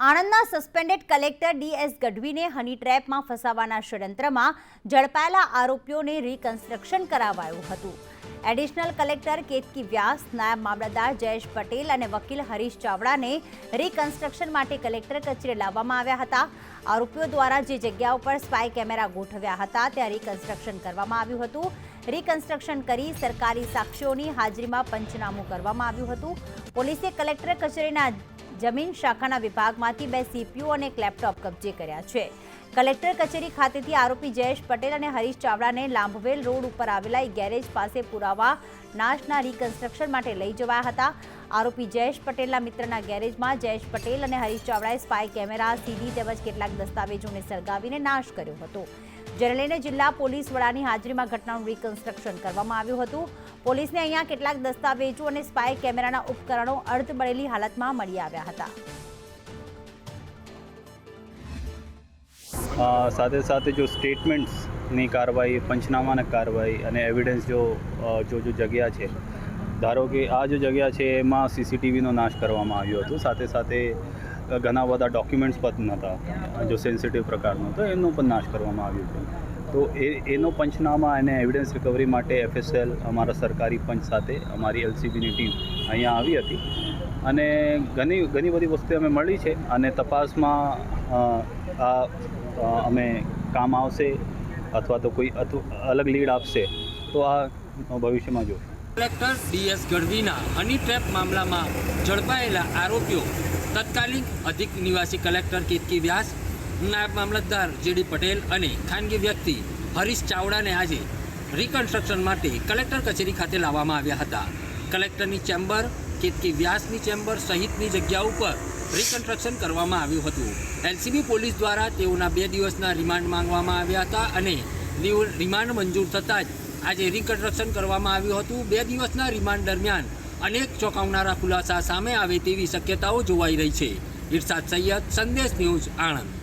આણંદના suspended collector DS ગઢવીને હની ટ્રેપમાં ફસાવાના ષડયંત્રમાં ઝડપાયેલા આરોપીઓને reconstruction કરાવાયું હતું। Additional collector Ketaki વ્યાસ, નાયબ મામલતદાર જયેશ પટેલ અને વકીલ હરીશ ચાવડાને રિકન્સ્ટ્રક્શન માટે કલેક્ટર કચેરી લાવવામાં આવ્યા હતા। આરોપીઓ દ્વારા જે જગ્યાઓ પર સ્પાય કેમેરા ગોઠવ્યા હતા ત્યાં રિકન્સ્ટ્રક્શન કરવામાં આવ્યું હતું। રિકન્સ્ટ્રક્શન કરી સરકારી સાક્ષીઓની હાજરીમાં પંચનામું કરવામાં આવ્યું હતું। પોલીસે કલેક્ટર કચેરીના જમીન શાખાના વિભાગમાંથી 2 સીપીયુ અને એક લેપટોપ કબજે કર્યા છે। કલેક્ટર કચેરી ખાતેથી આરોપી જયેશ પટેલ અને હરીશ ચાવડાને લાંભવેલ રોડ ઉપર આવેલા એક ગેરેજ પાસે પુરાવા નાશના રિકન્સ્ટ્રક્શન માટે લઈ જવાયા હતા। આરોપી જયેશ પટેલના મિત્રના ગેરેજમાં જયેશ પટેલ અને હરીશ ચાવડાએ સ્પાય કેમેરા, સીડી તેમજ કેટલાક દસ્તાવેજોને સળગાવીને નાશ કર્યો હતો। જેને લઈને જિલ્લા પોલીસ વડાની હાજરીમાં ઘટનાનું રિકન્સ્ટ્રક્શન કરવામાં આવ્યું હતું। પોલીસને અહીંયા કેટલાક દસ્તાવેજો અને સ્પાય કેમેરાના ઉપકરણો અર્ધ બળેલી હાલતમાં મળી આવ્યા હતા। સાથે સાથે જો સ્ટેટમેન્ટ્સની કાર્યવાહી, પંચનામાની કાર્યવાહી અને એવિડન્સ જો જગ્યા છે, ધારો કે આ જો જગ્યા છે એમાં સીસીટીવીનો નાશ કરવામાં આવ્યો હતો। સાથે સાથે ઘણા બધા ડોક્યુમેન્ટ્સ પણ હતા જો સેન્સિટિવ પ્રકારનો, તો એનો પણ નાશ કરવામાં આવ્યો છે। તો એનો પંચનામા અને એવિડન્સ રિકવરી માટે એફએસએલ અમારા સરકારી પંચ સાથે અમારી એલસીબીની ટીમ અહીંયા આવી હતી અને ઘણી બધી વસ્તુ અમે મળી છે અને તપાસમાં અમે કામ આવશે અથવા તો કોઈ અલગ લીડ આપશે તો આ ભવિષ્યમાં જોશું। કલેક્ટર ડીએસ ગઢવીના હની ટ્રેપ મામલામાં ઝડપાયેલા આરોપીઓ તત્કાલીન અધિક નિવાસી કલેક્ટર કેતકી વ્યાસ, નાયબ મામલતદાર જેડી પટેલ અને ખાનગી વ્યક્તિ હરીશ ચાવડાને આજે રિકન્સ્ટ્રક્શન માટે કલેક્ટર કચેરી ખાતે લાવવામાં આવ્યા હતા। કલેક્ટરની ચેમ્બર, કેતકી વ્યાસની ચેમ્બર સહિતની જગ્યા ઉપર રિકન્સ્ટ્રક્શન કરવામાં આવ્યું હતું। એલસીબી પોલીસ દ્વારા તેઓના 2 દિવસના રિમાન્ડ માંગવામાં આવ્યા હતા અને રિમાન્ડ મંજૂર થતાં જ આજે રિકન્સ્ટ્રક્શન કરવામાં આવ્યું હતું। 2 દિવસના રિમાન્ડ દરમિયાન અનેક ચોંકાવનારા ખુલાસા સામે આવે તેવી શક્યતાઓ જોવાઈ રહી છે। ઇરશાદ સૈયદ, સંદેશ ન્યૂઝ, આણંદ।